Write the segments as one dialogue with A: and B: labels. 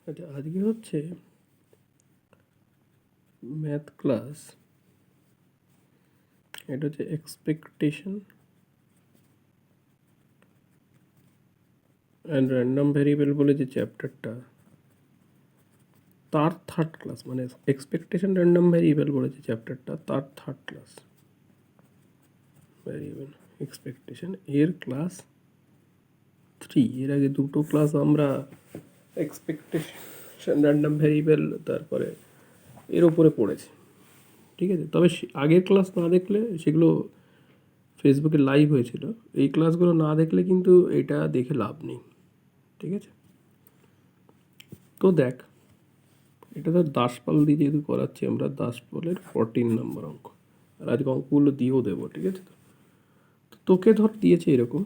A: আচ্ছা, আজকে হচ্ছে ম্যাথ ক্লাস। এটা হচ্ছে এক্সপেকটেশন অ্যান্ড র্যান্ডম ভ্যারিয়েবল বলে যে চ্যাপ্টারটা, তার থার্ড ক্লাস। মানে এক্সপেকটেশন র্যান্ডম ভ্যারিয়েবল বলে যে চ্যাপ্টারটা, তার থার্ড ক্লাস। ভ্যারিয়েবল এক্সপেকটেশন এর ক্লাস 3। এর আগে দুটো ক্লাস আমরা এক্সপেকটেশন র্যান্ডম ভ্যারিয়েবল তারপরে এর ওপরে পড়েছি, ঠিক আছে। তবে আগের ক্লাস না দেখলে, সেগুলো ফেসবুকে লাইভ হয়েছিল, এই ক্লাসগুলো না দেখলে কিন্তু এটা দেখে লাভ নেই, ঠিক আছে। তো দেখ, এটা তো দাসপাল দিয়ে যেহেতু করাচ্ছি আমরা, দাসপালের 14 নম্বর অঙ্ক, আর আজকে অঙ্কগুলো দিয়েও দেবো, ঠিক আছে। তো তোকে ধর দিয়েছে এরকম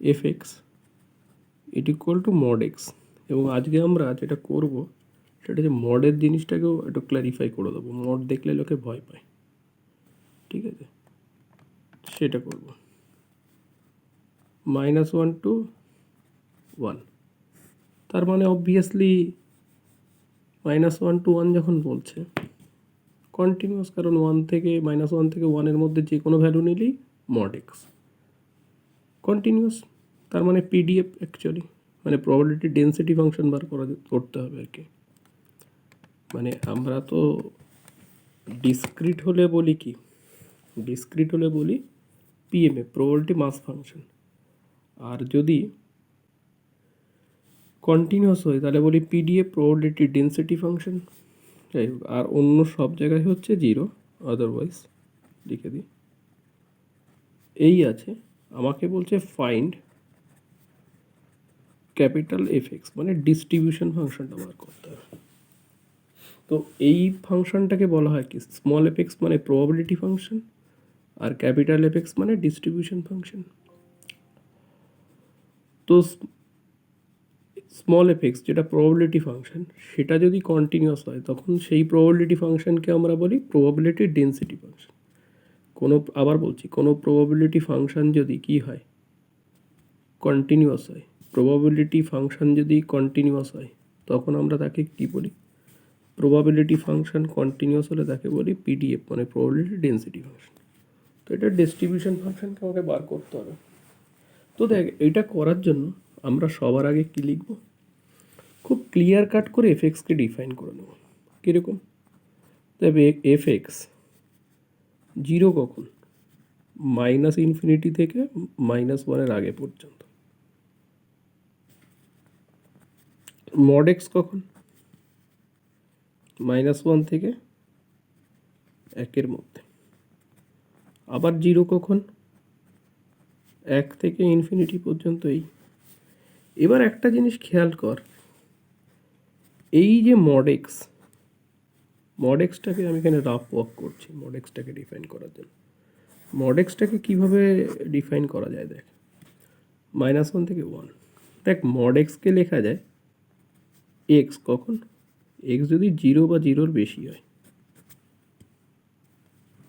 A: F x it equal to mod x, এবং আজকে আমরা যেটা করব সেটা যে মডের জিনিসটাকেও একটু ক্ল্যারিফাই করে দেবো। মড দেখলে লোকে ভয় পায়, ঠিক আছে, সেটা করব। -1 to 1, তার মানে অবভিয়াসলি -1 to 1 যখন বলছে কন্টিনিউয়াস, কারণ 1 থেকে -1 থেকে 1-এর মধ্যে যে কোনো ভ্যালু নিলেই মড এক্স কন্টিনিউয়াস। তার মানে পিডিএফ অ্যাকচুয়ালি, মানে প্রবাবিলিটি ডেন্সিটি ফাংশন বার করতে হবে আর কি। মানে আমরা তো ডিসক্রিট হলে বলি কি, ডিসক্রিট হলে বলি পিএমএ, প্রবাবিলিটি মাস ফাংশন। আর যদি কন্টিনিউয়াস হয় তাহলে বলি পিডিএফ, প্রবাবিলিটি ডেন্সিটি ফাংশন। যাই হোক, আর অন্য সব জায়গায় হচ্ছে 0, আদারওয়াইজ লিখে দিই। এই আছে, আমাকে বলছে ফাইন্ড ক্যাপিটাল এফ এক্স, মানে ডিস্ট্রিবিউশন ফাংশনটা বার করতে হবে। তো এই ফাংশনটাকে বলা হয় কি, স্মল এফ এক্স মানে প্রবাবিলিটি ফাংশন, আর ক্যাপিটাল এফ এক্স মানে ডিস্ট্রিবিউশন ফাংশন। তো স্মল এফ এক্স যেটা প্রবাবিলিটি ফাংশন, সেটা যদি কন্টিনিউয়াস হয় তখন সেই প্রবাবিলিটি ফাংশনকে আমরা বলি প্রবাবিলিটি ডেন্সিটি ফাংশন। আবার বলছি, কোনো প্রবাবিলিটি ফাংশন যদি কি হয়, কন্টিনিউয়াস হয়, প্রবাবিলিটি ফাংশন যদি কন্টিনিউয়াস হয় তখন আমরা তাকে কি বলি, প্রবাবিলিটি ফাংশন কন্টিনিউয়াস হলে তাকে বলি পিডিএফ, মানে প্রবাবিলিটি ডেন্সিটি ফাংশন। তো এটা ডিস্ট্রিবিউশন ফাংশনকে আমাকে বার করতে হবে। তো দেখ, এটা করার জন্য আমরা সবার আগে কী লিখব, খুব ক্লিয়ার কাট করে এফ এক্সকে ডিফাইন করে নেব। কীরকম, তবে এফ এক্স 0 কখন, -∞ থেকে -1-এর আগে পর্যন্ত। মড এক্স কখন, -1 থেকে 1-এর মধ্যে। আবার 0 কখন, 1 থেকে ইনফিনিটি পর্যন্ত। এবার একটা জিনিস খেয়াল কর, এই যে মড এক্সটাকে আমি এখানে রাফ ওয়ার্ক করছি মড এক্সটাকে ডিফাইন করার জন্য। মড এক্সটাকে কীভাবে ডিফাইন করা যায় দেখ, -1 থেকে 1। দেখ, মড এক্সকে লেখা যায় এক্স কখন, এক্স যদি 0 বা 0-র বেশি হয়,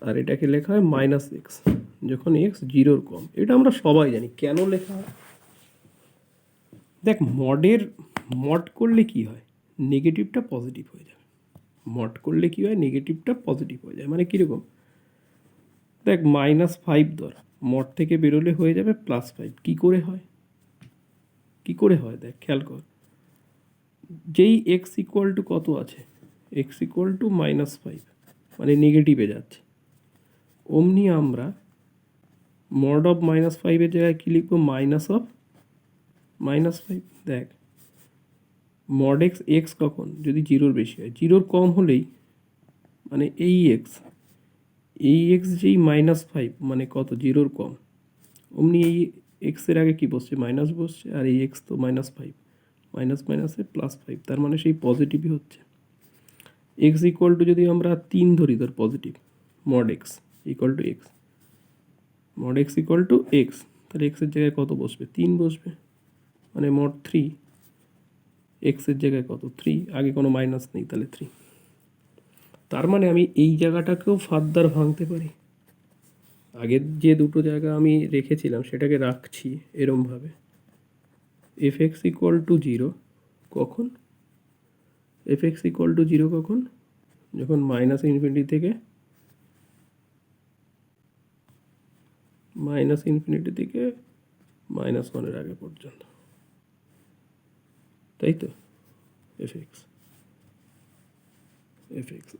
A: আর এটাকে লেখা হয় -x যখন এক্স 0-র কম। এটা আমরা সবাই জানি কেন লেখা হয়। দেখ, মড করলে কি হয়, নেগেটিভটা পজিটিভ হয়ে যাবে। মড করলে কি হয়, নেগেটিভটা পজিটিভ হয়ে যায়। মানে কীরকম, দেখ -5 ধর, মড থেকে বেরোলে হয়ে যাবে +5। কী করে হয় দেখ, খেয়াল কর, যেই এক্স ইকুয়াল টু কত আছে, এক্স ইকুয়াল টু -5, মানে নেগেটিভে যাচ্ছে, অমনি আমরা মড অফ -5-এর জায়গায় কী লিখবো, -5। দেখ, মড এক্স কখন, যদি 0-র বেশি হয়, 0-র কম হলেই মানে এই এক্স যেই -5 মানে কত, 0-র কম, অমনি এই এক্সের আগে কি বসছে, মাইনাস বসছে, আর এই এক্স তো -5, মাইনাসে +5, তার মানে সেই পজিটিভই হচ্ছে। এক্স ইকুয়াল টু যদি আমরা 3 ধরি, ধর positive, mod x equal to x, mod x equal to X, তাহলে এক্সের জায়গায় কত বসবে, 3 বসবে, মানে মড 3, এক্সের জায়গায় কত, 3, আগে কোনো মাইনাস নেই, তাহলে 3। তার মানে আমি এই জায়গাটাকেও ফার্দার ভাঙতে পারি। আগের যে দুটো জায়গা আমি রেখেছিলাম সেটাকে রাখছি এরমভাবে, এফ এক্স ইকুয়াল টু 0, কখন? F x equal to zero কখন? যখন মাইনাস ইনফিনিটি থেকে মাইনাস ওয়ানের আগে পর্যন্ত, তাই তো? এফ এক্স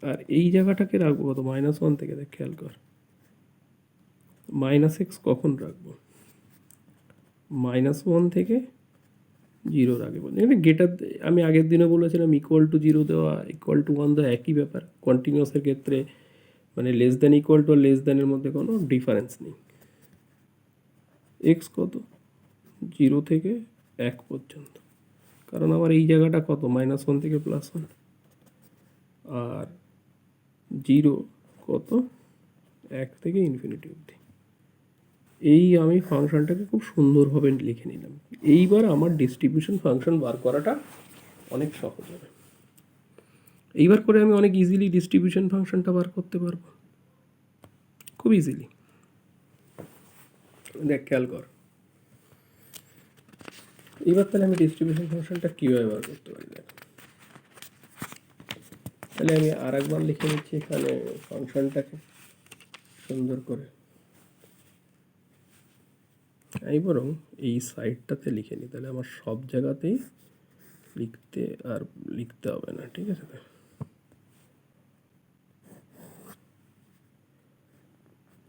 A: আর এই জায়গাটাকে রাখবো কত? মাইনাস ওয়ান থেকে। দেখ, খেয়াল কর, মাইনাস এক্স কখন রাখবো? মাইনাস ওয়ান থেকে জিরোর আগে পর্যন্ত। এখানে গেটার, আমি আগের দিনে বলেছিলাম ইকুয়াল টু জিরো দেওয়া, ইকুয়াল টু ওয়ান দেওয়া একই ব্যাপার। কন্টিনিউয়াসের ক্ষেত্রে মানে লেস দ্যান ইকুয়াল টু আর লেস দ্যানের মধ্যে কোনো ডিফারেন্স নেই। এক্স কত? জিরো থেকে এক পর্যন্ত, কারণ আমার এই জায়গাটা কত? মাইনাস ওয়ান থেকে প্লাস ওয়ান। আর জিরো কত? এক থেকে ইনফিনিটি অবধি। এই আমি ফাংশনটাকে খুব সুন্দরভাবে লিখে নিলাম। এইবার আমার ডিস্ট্রিবিউশন ফাংশন বার করাটা অনেক সহজ হবে। এইবার করে আমি অনেক ইজিলি ডিস্ট্রিবিউশন ফাংশনটা বার করতে পারবো, খুব ইজিলি। দেখ, খেয়াল কর, এইবার তাহলে আমি ডিস্ট্রিবিউশন ফাংশনটা কীভাবে বার করতে পারি? দেখ, তাহলে আমি আর একবার লিখে নিচ্ছি এখানে ফাংশনটাকে সুন্দর করে। আমি বরং এই সাইডটাতে লিখে নিই, তাহলে আমার সব জায়গাতেই লিখতে হবে না, ঠিক আছে?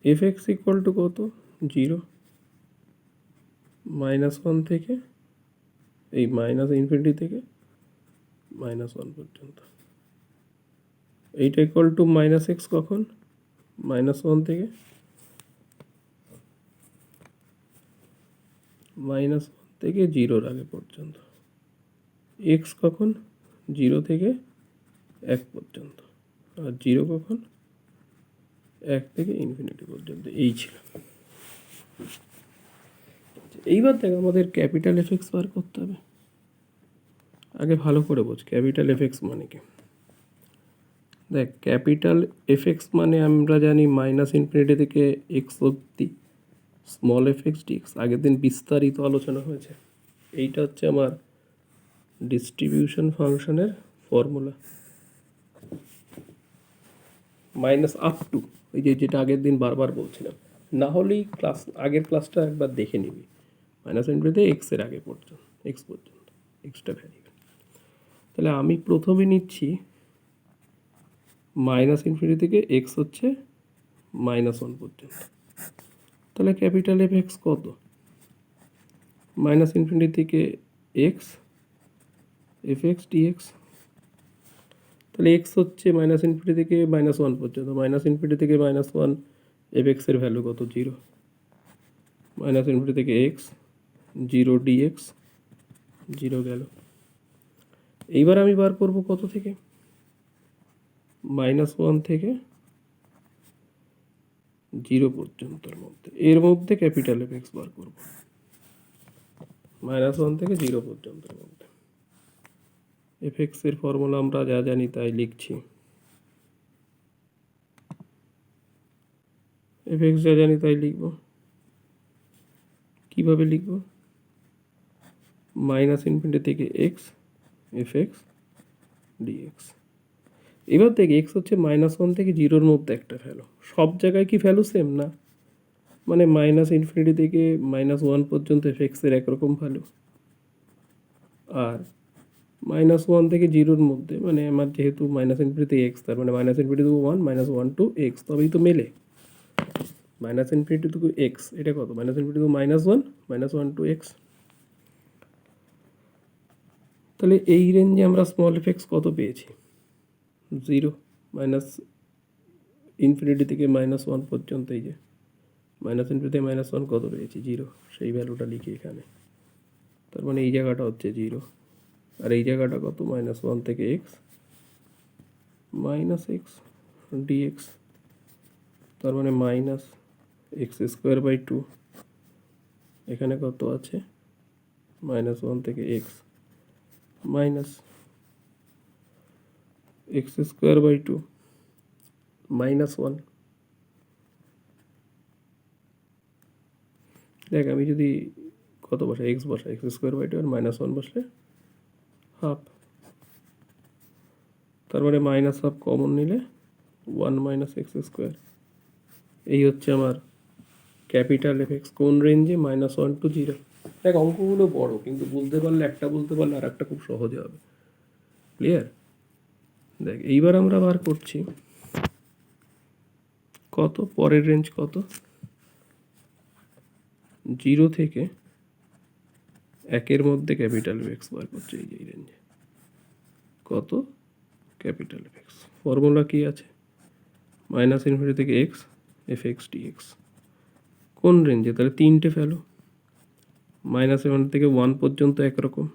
A: এফ এক্স ইকুয়াল টু কত? জিরো, মাইনাস ওয়ান থেকে এই মাইনাস ইনফিনিটি থেকে মাইনাস ওয়ান পর্যন্ত। এইটা ইকুয়াল টু মাইনাস এক্স কখন? মাইনাস ওয়ান থেকে জিরোর আগে পর্যন্ত। এক্স কখন? জিরো থেকে এক পর্যন্ত। আর জিরো কখন? এক থেকে ইনফিনিটি পর্যন্ত। এই ছিল। এইবার দেখ, আমাদের ক্যাপিটাল এফ এক্স বার করতে হবে। আগে ভালো করে বোঝ ক্যাপিটাল এফ এক্স মানে কি। দেখ, ক্যাপিটাল এফ এক্স মানে আমরা জানি মাইনাস ইনফিনিটি থেকে এক্স অব্দি স্মল এফ এক্স ডিএক্স। আগের দিন বিস্তারিত আলোচনা হয়েছে। এইটা হচ্ছে আমার ডিস্ট্রিবিউশন ফাংশনের ফর্মুলা। মাইনাস আপ টু, ওই যেটা আগের দিন বারবার বলছিলাম। না হলেই আগের ক্লাসটা একবার দেখে নিবি। মাইনাস ইনফিনিটি এক্সের আগে পর্যন্ত, এক্স পর্যন্ত এক্সটা ভ্যারিয়েবল। তাহলে আমি প্রথমে নিচ্ছি মাইনাস ইনফিনিটি থেকে এক্স হচ্ছে মাইনাস ওয়ান পর্যন্ত। তাহলে ক্যাপিটাল এফ এক্স কত? মাইনাস ইনফিনিটি থেকে এক্স এফ এক্স ডিএক্স। তাহলে এক্স হচ্ছে মাইনাস ইনফিনিটি থেকে মাইনাস ওয়ান পর্যন্ত। মাইনাস ইনফিনিটি থেকে মাইনাস ওয়ান, এফ এক্সের ভ্যালু কত? জিরো। মাইনাস ইনফিনিটি থেকে এক্স, জিরো ডিএক্স, জিরো গেল। এইবার আমি বার করব কত থেকে? মাইনাস ওয়ান থেকে জিরো পর্যন্তর মধ্যে, এর মধ্যে ক্যাপিটাল এফ এক্স বার করব। মাইনাস ওয়ান থেকে জিরো পর্যন্তর মধ্যে। এফ এক্সের ফর্মুলা আমরা যা জানি তাই লিখছি। এফ এক্স যা জানি তাই লিখব। কীভাবে লিখব? মাইনাস ইনফিনিটি থেকে এক্স এফ এক্স ডিএক্স। এবার দেখ, এক্স হচ্ছে মাইনাস ওয়ান থেকে জিরোর মধ্যে একটা ভ্যালু। সব জায়গায় কি ভ্যালু সেম না? মানে মাইনাস ইনফিনিটি থেকে মাইনাস ওয়ান পর্যন্ত এফ এক্সের একরকম ভ্যালু, আর মাইনাস ওয়ান থেকে জিরোর মধ্যে, মানে আমার যেহেতু মাইনাস ইনফিনিটি এক্স, তার মানে minus infinity to one, minus one to X, তবেই তো মেলে। মাইনাস ইনফিনিটি টু এক্স, এটা কত? Minus infinity to minus one, minus one to X. তাহলে এই রেঞ্জে আমরা স্মল এফ এক্স কত পেয়েছি? জিরো। মাইনাস ইনফিনিটি থেকে মাইনাস ওয়ান পর্যন্ত, এই যে মাইনাস ইনফিনিটি থেকে মাইনাস ওয়ান কত পেয়েছি? জিরো। সেই ভ্যালুটা লিখি এখানে। তার মানে এই জায়গাটা হচ্ছে জিরো, আর এই জায়গাটা কত? মাইনাস ওয়ান থেকে এক্স মাইনাস এক্স ডিএক্স। তার মানে minus X square by two. এখানে কত আছে? মাইনাস ওয়ান থেকে X minus X square by two minus one. দেখ, আমি যদি কত বসাই? এক্স বসাই, এক্স স্কোয়ার বাই টু আর মাইনাস ওয়ান বসলে হাফ, তার মানে মাইনাস হাফ কমন নিলে 1 মাইনাস এক্স স্কোয়ার। এই হচ্ছে আমার ক্যাপিটাল এফ এক্স কোন রেঞ্জে, -1 to 0। দেখ অঙ্কগুলো বড়, কিন্তু বুঝতে পারলে একটা বলতে পারলে আর একটা খুব সহজে হবে। ক্লিয়ার? দেখ এইবার আমরা বার করছি কত, পরের রেঞ্জ কত, 0 থেকে 1 মধ্যে ক্যাপিটাল এফ এক্স বার করছি। এই যে এই রেঞ্জে কত, ক্যাপিটাল এফ এক্স। ফর্মুলা কি আছে, -∞ থেকে এক্স এফ এক্স ডিএক্স। কোন রেঞ্জে, তাহলে তিনটে ফেলো। -1 থেকে 1 পর্যন্ত একরকম,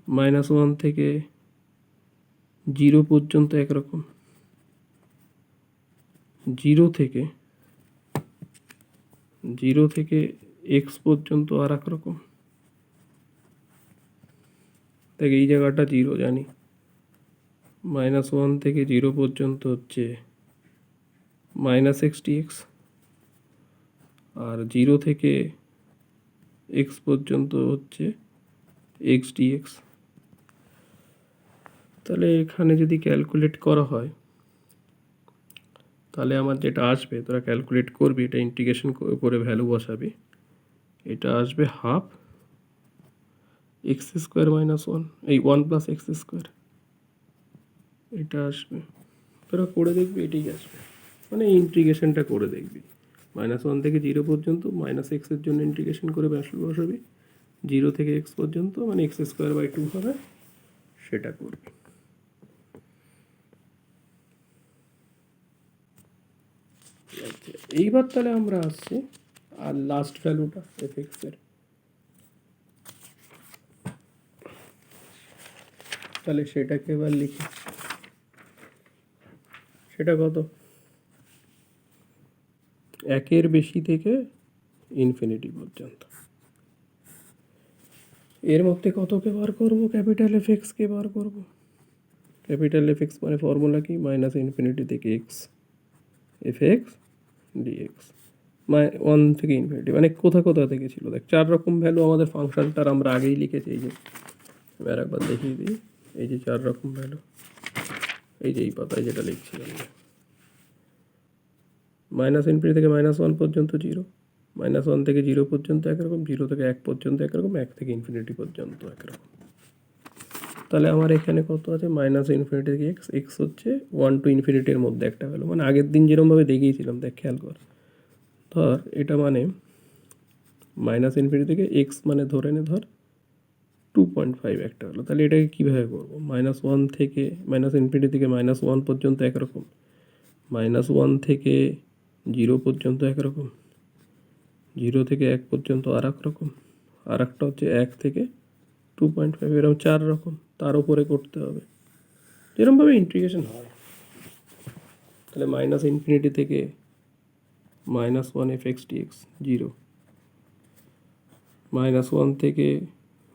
A: -1 থেকে 0 পর্যন্ত একরকম, 0 থেকে এক্স পর্যন্ত আর এক রকম। দেখ এই জায়গাটা 0 জানি, -1 থেকে 0 পর্যন্ত হচ্ছে -x dx, আর 0 থেকে এক্স পর্যন্ত হচ্ছে এক্স ডিএক্স। তাহলে এখানে যদি ক্যালকুলেট করা হয় তাহলে আমার যেটা আসবে, তোরা ক্যালকুলেট করবি, এটা ইন্টিগ্রেশন করে ভ্যালু বসাবি, এটা আসবে হাফ এক্স স্কোয়ার -1, এই 1 প্লাস এক্স স্কোয়ার, এটা আসবে। তোরা করে দেখবি এটাই আসবে, মানে ইন্টিগ্রেশনটা করে দেখবি। -1 থেকে 0 পর্যন্ত মাইনাস এক্সের জন্য ইন্টিগ্রেশন করে ভ্যালু বসাবি, 0 থেকে এক্স পর্যন্ত মানে এক্স স্কোয়ার বাই 2 হবে, সেটা করবি। এইবার তাহলে আমরা আসছি আর লাস্ট ভ্যালুটা এফ এক্স এর, তাহলে সেটাকে এবার লিখি। সেটা কত, 1 বেশি থেকে ইনফিনিটি পর্যন্ত। এর মধ্যে কতকে বার করবো, ক্যাপিটাল এফ এক্সকে বার করবো। ক্যাপিটাল এফ এক্স মানে ফর্মুলা কি, -∞ থেকে এক্স এফ এক্স ডিএক্স, 1 থেকে ইনফিনিটি, মানে কোথা কোথা থেকে ছিল। দেখ 4 রকম ভ্যালু আমাদের ফাংশনটার আমরা আগেই লিখেছি। এই যে এবার একবার দেখিয়ে দিই, এই যে 4 রকম ভ্যালু, এই যে এই পাতায় যেটা লিখছিলাম, -∞ থেকে -1 পর্যন্ত 0, -1 থেকে 0 পর্যন্ত একরকম, 0 থেকে 1 পর্যন্ত একরকম, 1 থেকে ইনফিনিটি পর্যন্ত একরকম। তাহলে আমার এখানে কত আছে, -∞ থেকে এক্স, এক্স হচ্ছে 1 to ইনফিনিটির মধ্যে একটা ভ্যালু, মানে আগের দিন যেরকমভাবে দেখিয়েছিলাম, দেখ খেয়াল কর। ধর এটা মানে -∞ থেকে এক্স মানে ধরে নে ধর 2.5 একটা হলো। তাহলে এটাকে কীভাবে করবো, -1 থেকে -∞ থেকে -1 পর্যন্ত একরকম, -1 থেকে 0 পর্যন্ত একরকম, 0 থেকে 1 পর্যন্ত আর এক রকম, আর একটা হচ্ছে 1 থেকে 2.5, এরকম 4 রকম, তার উপরে করতে হবে যেরকমভাবে ইন্টিগ্রেশন হয়। তাহলে -∞ থেকে -1 এফ এক্স ডিএক্স 0, -1 থেকে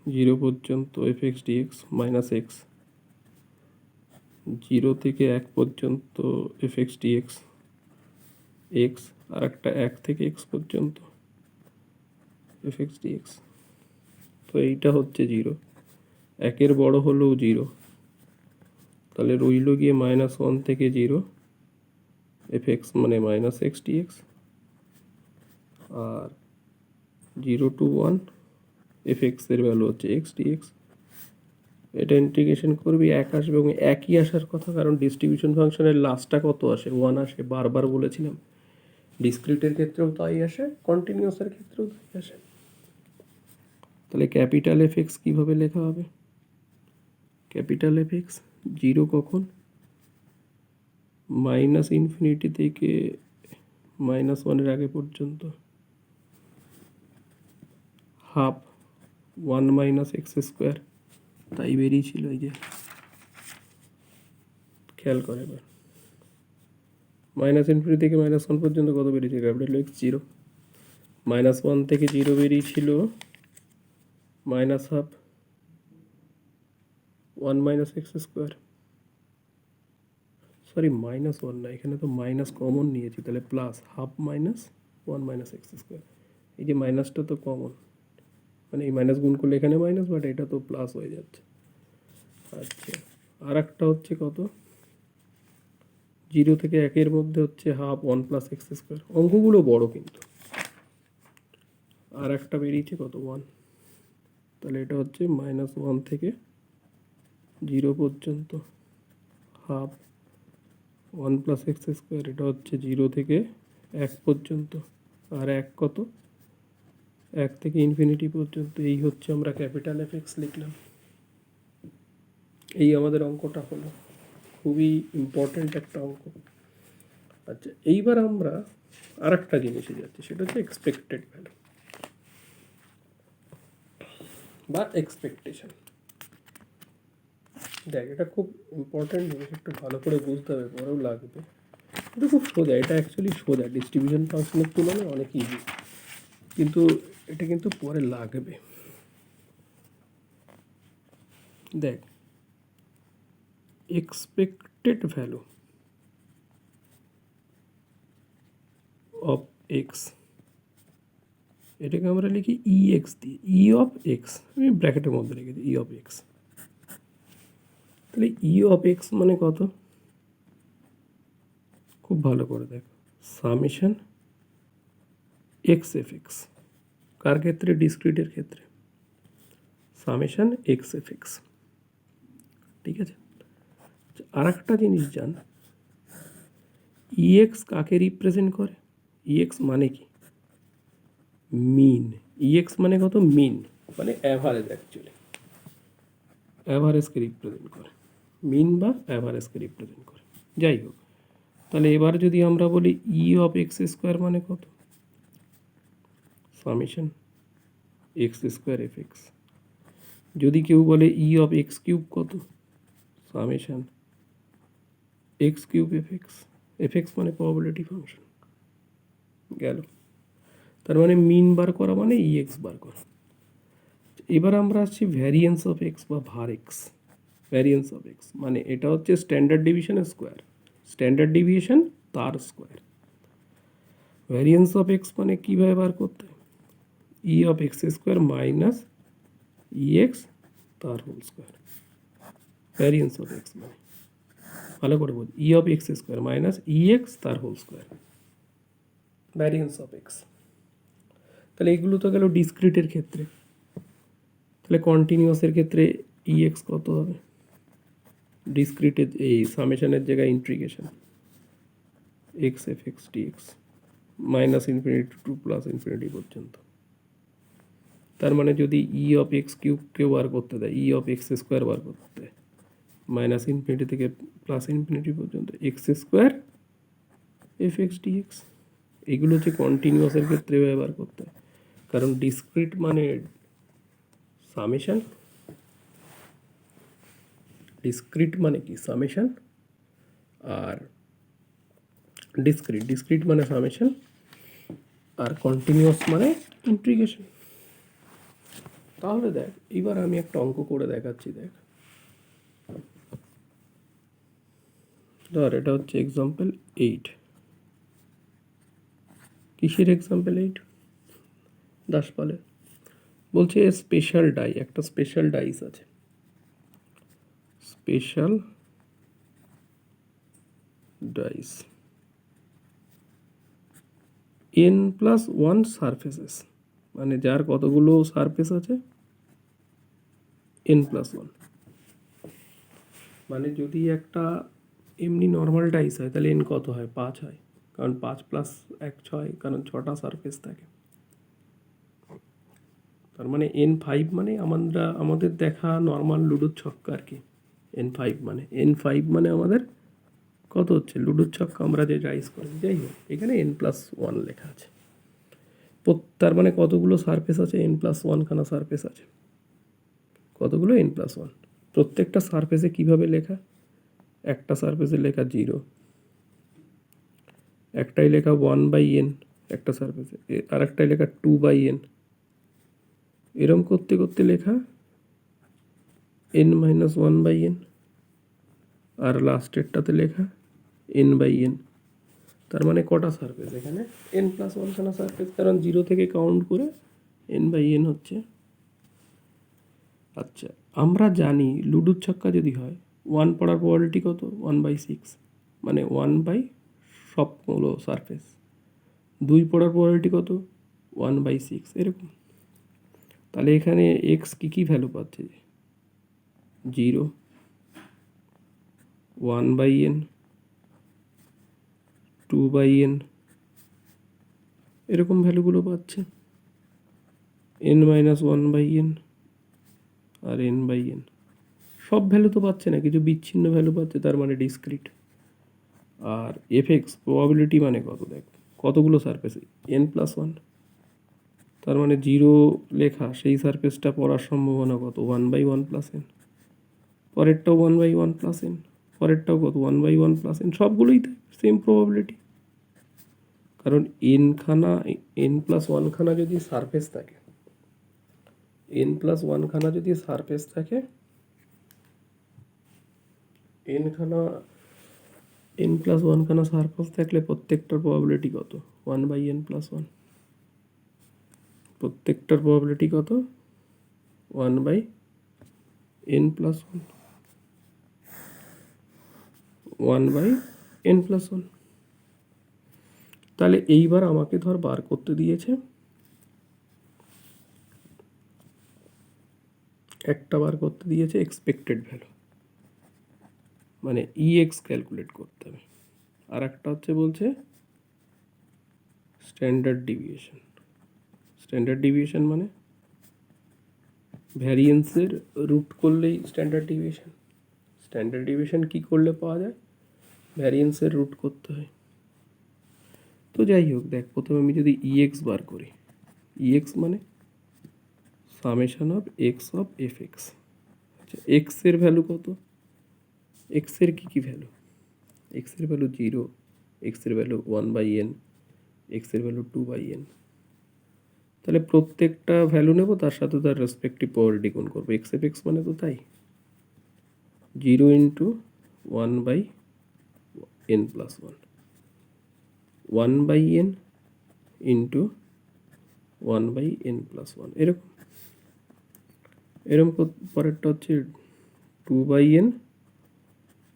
A: 0 পর্যন্ত এফ এক্স ডিএক্স -x, 0 থেকে 1 পর্যন্ত এফ এক্স ডিএক্স এক্স, আর একটা 1 থেকে এক্স পর্যন্ত এফ এক্স ডিএক্স। তো এইটা হচ্ছে 0, 1 বড় হলেও 0, তাহলে রইল গিয়ে -1 থেকে 0 এফ এক্স মানে -x dx, আর 0 to 1 এফ এক্সের ভ্যালু হচ্ছে x dx। এটা ইন্টিগ্রেশন করবি 1 আসবে, এবং একই আসার কথা, কারণ ডিস্ট্রিবিউশন ফাংশনের লাস্টটা কত আসে, 1 আসে, বারবার বলেছিলাম। ডিসক্রিটের ক্ষেত্রেও তাই আসে, কন্টিনিউয়াসের ক্ষেত্রেও তাই আসে। তাহলে ক্যাপিটাল এফ এক্স কীভাবে লেখা হবে, ক্যাপিটাল এফ এক্স 0 কখন, -∞ থেকে -1 আগে পর্যন্ত, হাফ 1 মাইনাস এক্স স্কোয়ার, তাই বেরিয়েছিল। এই যে খেয়াল করে এবার, -∞ থেকে -1 পর্যন্ত কত বেরিয়েছে, ক্যাপিটাল এক্স 0, -1 থেকে 0 বেরিয়েছিল -half 1 minus X square, sorry -1 না, এখানে তো মাইনাস কমন নিয়েছি, তাহলে plus half -1 minus X square. এই যে মাইনাসটা তো কমন, মানে এই মাইনাস গুণ করলে এখানে মাইনাস, বাট এটা তো প্লাস হয়ে যাচ্ছে। আচ্ছা, আর একটা হচ্ছে কত, 0 থেকে 1-এর মধ্যে হচ্ছে হাফ 1 প্লাস এক্স স্কোয়ার। অঙ্কগুলো বড় কিন্তু। আর একটা বেরিয়েছে কত, 1। তাহলে এটা হচ্ছে -1 থেকে 0 পর্যন্ত হাফ 1 প্লাস এক্স স্কোয়ার। এটা হচ্ছে 0 থেকে 1 পর্যন্ত। আর 1 কত, 1 থেকে ইনফিনিটি পর্যন্ত। এই হচ্ছে আমরা ক্যাপিটাল এফ এক্স লিখলাম। এই আমাদের অঙ্কটা হলো, খুবই ইম্পর্ট্যান্ট একটা অঙ্ক। আচ্ছা, এইবার আমরা আর একটা জিনিসে যাচ্ছি, সেটা হচ্ছে এক্সপেক্টেড ভ্যালু বা এক্সপেকটেশন। দেখ, এটা খুব ইম্পর্ট্যান্ট জিনিস, একটু ভালো করে বুঝতে হবে, পরেও লাগবে। এটা খুব সোজা, এটা অ্যাকচুয়ালি সোজা, ডিস্ট্রিবিউশন ফাংশনের তুলনায় অনেক ইজি, কিন্তু এটা কিন্তু পরে লাগবে। দেখ, এক্সপেক্টেড ভ্যালু অফ এক্স, এটাকে আমরা লিখি ই এক্স দিয়ে, ই অফ এক্স, আমি ব্র্যাকেটের মধ্যে লিখেছি ই অফ এক্স। তাহলে ই অফ এক্স মানে কত, খুব ভালো করে দেখো, সামেশন এক্স এফ এক্স। কার ক্ষেত্রে, ডিসক্রিটের ক্ষেত্রে, সামেশন এক্স এফ এক্স। ঠিক আছে, আর একটা জিনিস জান, ই এক্স কাকে রিপ্রেজেন্ট করে, ই এক্স মানে কি, মিন। ই এক্স মানে কত, মিন মানে অ্যাভারেজ, অ্যাকচুয়ালি অ্যাভারেজকে রিপ্রেজেন্ট করে, মিন বা অ্যাভারেজকে রিপ্রেজেন্ট করে। যাই হোক, তাহলে এবার যদি আমরা বলি ই অফ এক্স স্কোয়ার মানে কত, summation X square F x. যদি কেউ বলে ই অফ এক্স কিউব কত, summation x cube F x. F X মানে প্রবাবিলিটি ফাংশন। গেল, তার মানে মিন বার করা মানে ই এক্স বার করা। এবার আমরা আসছি ভ্যারিয়েন্স অফ এক্স বা ভার এক্স। ভ্যারিয়েন্স অফ এক্স মানে এটা হচ্ছে স্ট্যান্ডার্ড ডিভিশনের স্কোয়ার, স্ট্যান্ডার্ড ডিভিয়েশন তার স্কোয়ার। ভ্যারিয়েন্স অফ এক্স মানে কীভাবে বার করতে, E of X square minus E X তার whole square. Variance of X মানে, ভালো করে বল, E of X square minus E X তার whole square, variance of X. তাহলে এগুলো তো গেল ডিসক্রিটের ক্ষেত্রে। তাহলে কন্টিনিউয়াসের ক্ষেত্রে ই এক্স কত হবে, ডিসক্রিটের এই সামেশনের জায়গায় integration X F X DX minus infinity to plus infinity পর্যন্ত। তার মানে যদি ই অফ এক্স কিউবকে বার করতে দেয়, ই অফ এক্স স্কোয়ার বার করতে দেয়, মাইনাস ইনফিনিটি থেকে প্লাস ইনফিনিটি পর্যন্ত X square F X DX. এগুলো হচ্ছে কন্টিনিউয়াসের ক্ষেত্রে ব্যবহার করতে হয়, কারণ ডিসক্রিট মানে সামেশন, ডিসক্রিট মানে কি সামেশন, আর ডিসক্রিট মানে সামেশন, আর কন্টিনিউয়াস মানে ইন্টিগ্রেশন। তাহলে দেখ, এবার আমি একটা অঙ্ক করে দেখাচ্ছি। দেখ, ধর এটা হচ্ছে এক্সাম্পল 8। কিসের এক্সাম্পল 8, দাসপালের। বলছে স্পেশাল ডাই, একটা স্পেশাল ডাইস আছে, স্পেশাল ডাইস n+1 সারফেসেস, মানে যার কতগুলো সারফেস আছে, n+1। মানে যদি একটা এমনি নর্মাল ডাইস হয় তাহলে n কত হয়, 5 হয়, কারণ 5 + 1 6, কারণ 6টা সারফেস থাকে। তার মানে n5 মানে আমাদের দেখা নর্মাল লুডোর ছক্কা আর কি। n5 মানে আমাদের কত হচ্ছে, লুডোর ছক্কা আমরা যে রাইজ করি। যাই হোক, এখানে n+1 লেখা আছে। তার মানে কতগুলো সারফেস আছে, n+1 খানা সারফেস আছে। কতগুলো, n+1। প্রত্যেকটা সারফেসে কিভাবে লেখা, একটা সারফেসে লেখা 0, একটাই লেখা 1/n একটা সারফেসে, আর একটাই লেখা 2/n। এরম করতে করতে লেখা n-1/n, আর লাস্টেরটাতে লেখা n/n। তার মানে কটা সারফেস এখানে, n+1 খানা সারফেস, কারণ 0 থেকে কাউন্ট করে n/n হচ্ছে আচ্ছা, আমরা জানি লুডোর ছক্কা যদি হয় 1 পড়ার প্রবাবিলিটি কত? 1/6, মানে 1 বাই সবগুলো সারফেস। 2 পড়ার প্রবাবিলিটি কত? 1/6, এরকম। তাহলে এখানে এক্স কী ভ্যালু পাচ্ছে? 0, 1/n, 2/n, এরকম ভ্যালুগুলো পাচ্ছে। n-1/n আর n/n, সব ভ্যালু তো পাচ্ছে না, কিছু বিচ্ছিন্ন ভ্যালু পাচ্ছে, তার মানে ডিসক্রিট। আর এফএক্স প্রবাবিলিটি মানে কত? দেখ কতগুলো সারফেস, n+1, তার মানে 0 লেখা সেই সারফেসটা পড়ার সম্ভাবনা কত? 1/1+n, পরেরটাও 1/1+n, পরেরটাও কত? 1/1+n, সবগুলোই সেম প্রবাবিলিটি। কারণ n+1 খানা যদি সারফেস থাকে, n+1 খানা যদি সারফেস থাকে, n+1 খানা সারফেস থাকলে প্রত্যেকটার প্রবাবিলিটি কত? 1/n+1, প্রত্যেকটার প্রবাবিলিটি কত? 1/n+1, 1/n+1। তাহলে এইবার আমাকে ধর বার করতে দিয়েছে, একটা বার করতে দিয়েছে এক্সপেক্টেড ভ্যালু, মানে ইএক্স ক্যালকুলেট করতে হবে। আর একটা হচ্ছে বলছে স্ট্যান্ডার্ড ডিভিয়েশন। স্ট্যান্ডার্ড ডিভিয়েশন মানে ভ্যারিয়েন্সের রুট করলেই স্ট্যান্ডার্ড ডিভিয়েশন। স্ট্যান্ডার্ড ডিভিয়েশন কী করলে পাওয়া যায়? ভ্যারিয়েন্সের রুট করতে হয়। তো যাই হোক, দেখ প্রথমে আমি যদি ইএক্স বার করি, ইএক্স মানে summation of x of F x. আচ্ছা, এক্সের ভ্যালু কত? এক্সের কী ভ্যালু? এক্সের ভ্যালু 0, এক্সের ভ্যালু 1/n, এক্সের ভ্যালু 2/n। তাহলে প্রত্যেকটা ভ্যালু নেব, তার সাথে তার রেসপেক্টিভ প্রবাবিলিটি গুণ করবো। এক্স এফ এক্স মানে তো তাই, 0 × 1/n+1, 1/n × 1/n+1, এরকম। পরেরটা হচ্ছে 2/n,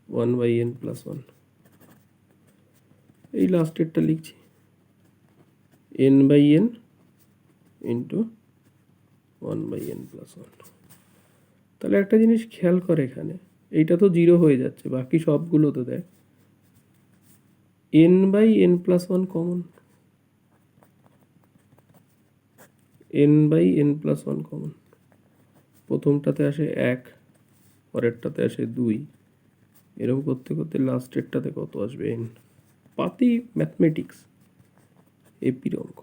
A: 1/n+1, এই লাস্টেরটা লিখছি n/n × 1/n+1। তাহলে একটা জিনিস খেয়াল করে, এখানে এইটা তো 0 হয়ে যাচ্ছে, বাকি সবগুলো তো দেখ n/n+1 কমন, n/n+1 কমন। প্রথমটাতে আসে 1, পরেরটাতে আসে 2, এরকম করতে করতে লাস্টেরটাতে কত আসবে? n। পাতি ম্যাথমেটিক্স, এপির অঙ্ক।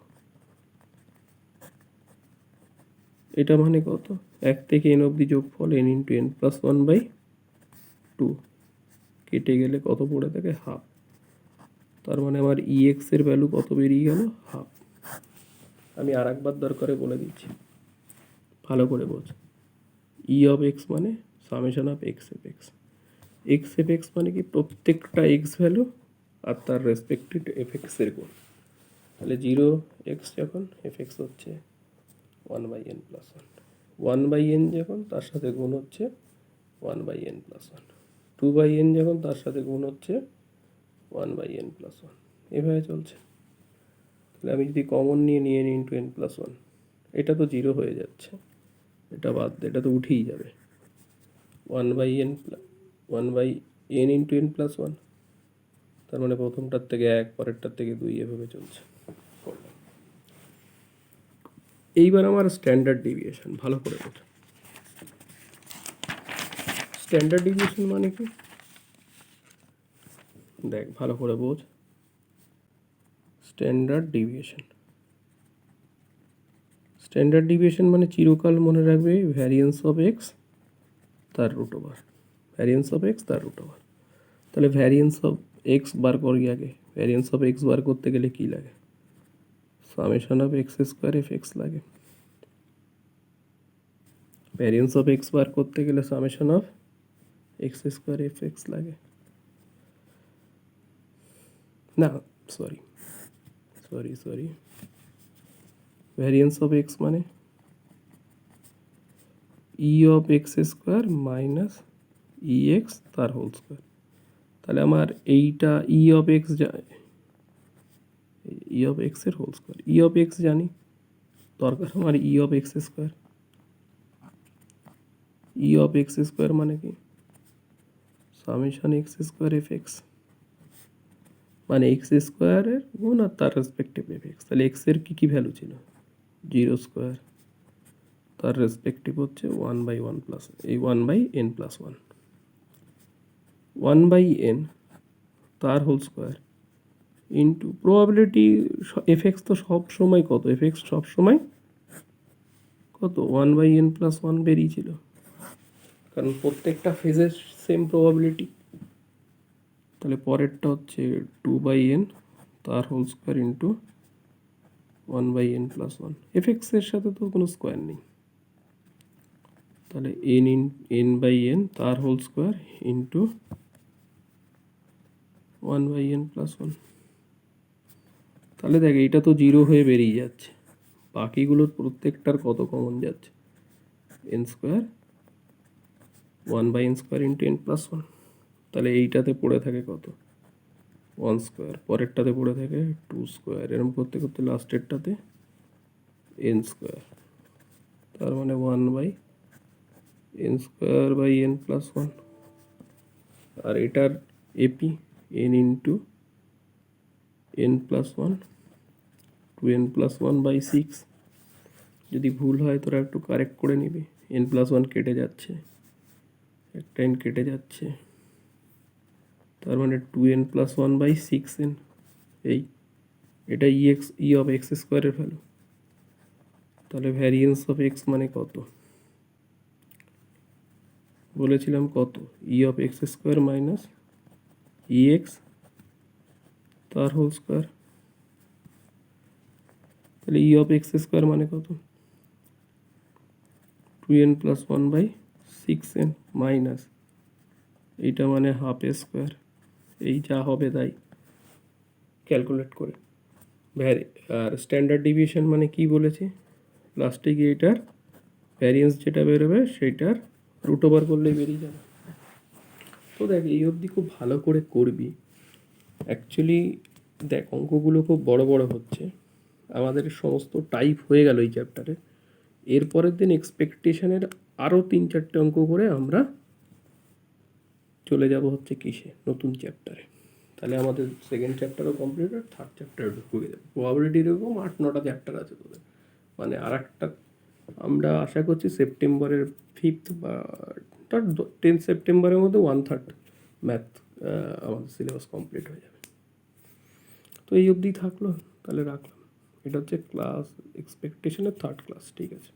A: এটা মানে কত? 1 থেকে n অবধি যোগফল n × n+1/2, কেটে গেলে কত পড়ে থাকে? হাফ। তার মানে আমার ইএক্স এর ভ্যালু কত বেরিয়ে গেল? হাফ। আমি আর একবার দরকারে বলে দিচ্ছি, ভালো করে বোঝ। ই অফ এক্স মানে summation of x F x. X F X মানে কি? প্রত্যেকটা এক্স ভ্যালু আর তার রেসপেক্টিভ এফ এক্সের গুণ। তাহলে 0x যখন, এফ এক্স হচ্ছে 1/n+1, 1/n যখন তার সাথে গুণ হচ্ছে 1/n+1, 2/n যখন তার সাথে গুণ হচ্ছে 1/n+1, এভাবে চলছে। তাহলে আমি যদি কমন নিয়ে n × n+1, এটা তো 0 হয়ে যাচ্ছে, এটা বাদ দে, এটা তো উঠেই যাবে। 1/n × n+1, তার মানে প্রথমটার থেকে 1, পরেরটার থেকে 2, এভাবে চলছে। এইবার আমার স্ট্যান্ডার্ড ডিভিয়েশন ভালো করে বোঝ। স্ট্যান্ডার্ড ডিভিয়েশন মানে কি? দেখ ভালো করে বোঝ। স্ট্যান্ডার্ড ডিভিয়েশন, স্ট্যান্ডার্ড ডিভিয়েশন মানে চিরকাল মনে রাখবে ভ্যারিয়েন্স অফ এক্স তার root over, variance of X তার রুট ওভার। তাহলে ভ্যারিয়েন্স অফ এক্স বার করি আগে। ভ্যারিয়েন্স অফ এক্স বার করতে গেলে কি লাগে? Summation of x² F x লাগে। ভ্যারিয়েন্স অফ এক্স বার করতে গেলে summation of x² F x লাগে। না সরি, ভ্যারিয়েন্স অফ এক্স মানে E of X square minus E X তার হোল স্কোয়ার। তাহলে আমার এইটা E of X E of এক্সের whole square, E of X জানি, দরকার আমার E of X square. E of X square মানে কি, summation X square F X, মানে এক্স স্কোয়ারের গুণ আর তার রেসপেক্টিভ এফ এক্স। তাহলে এক্সের কী কী ভ্যালু ছিল, 0 স্কোয়ার, তার রেসপেক্টিভ হচ্ছে 1/1 প্লাস এই 1/n+1, 1/n তার whole square into probability F X তো সব সময় কত, এফ এক্স সব সময় কত 1/n+1 বেরিয়েছিল, কারণ প্রত্যেকটা ফেজের সেম প্রবাবিলিটি। তাহলে পরেরটা হচ্ছে 2/n তার whole square into 1/n+1, F এক্সের সাথে তো কোনো স্কোয়ার নেই, তাহলে n/n তার হোল স্কোয়ার ইন্টু 1/n+1। তাহলে দেখ এইটা তো 0 হয়ে বেরিয়ে যাচ্ছে, বাকিগুলোর প্রত্যেকটার কত কমন যাচ্ছে, n square 1/n square into n+1। তাহলে এইটাতে পড়ে থাকে কত 1 স্কোয়ার, পরেরটাতে পড়ে থাকে 2 স্কোয়ার, এরকম করতে করতে লাস্টেরটাতে n স্কোয়ার, তার মানে 1/n স্কোয়ার বাই n+1। আর এটার AP n into n+1, 2n+1/6। যদি ভুল হয় তোরা একটু কারেক্ট করে নিবি, n+1 কেটে যাচ্ছে, একটা n কেটে যাচ্ছে, তার মানে 2n+1/6n। এটা ই অফ এক্স স্কোয়ারের ভ্যালু। তাহলে ভ্যারিয়েন্স অফ এক্স মানে কত বলেছিলাম, কত ই of X square minus E X তার হোল স্কোয়ার। তাহলে ই অফ এক্স স্কোয়ার মানে কত, 2n+1/6n মাইনাস এইটা মানে হাফ এ স্কোয়ার, এই যা হবে তাই ক্যালকুলেট করে। আর স্ট্যান্ডার্ড ডিভিয়েশন মানে কি বলেছি, লাস্টে গিয়ে এটার ভ্যারিয়েন্স যেটা বেরোবে সেইটার রুট ওভার করলেই বেরিয়ে যাবে। তো দেখ এই অবধি খুব ভালো করে করবি। অ্যাকচুয়ালি দেখ অঙ্কগুলো খুব বড় বড় হচ্ছে, আমাদের সমস্ত টাইপ হয়ে গেল এই চ্যাপ্টারে। এরপরের দিন এক্সপেকটেশনের আরও 3-4টে অঙ্ক করে আমরা চলে যাব হচ্ছে কিসে, নতুন চ্যাপ্টারে। তাহলে আমাদের সেকেন্ড চ্যাপ্টারও কমপ্লিট আর থার্ড চ্যাপ্টারে ঢুকে যাবে। প্রবাবিলিটি এরকম 8-9টা চ্যাপ্টার আছে তোদের, মানে আর একটা আমরা আশা করছি সেপ্টেম্বরের 5th বা 10 সেপ্টেম্বরের মধ্যে 1/3 ম্যাথ আমাদের সিলেবাস কমপ্লিট হয়ে যাবে। তো এই অবধি থাকলো, তাহলে রাখলাম। এটা হচ্ছে ক্লাস এক্সপেকটেশনের 3rd ক্লাস, ঠিক আছে।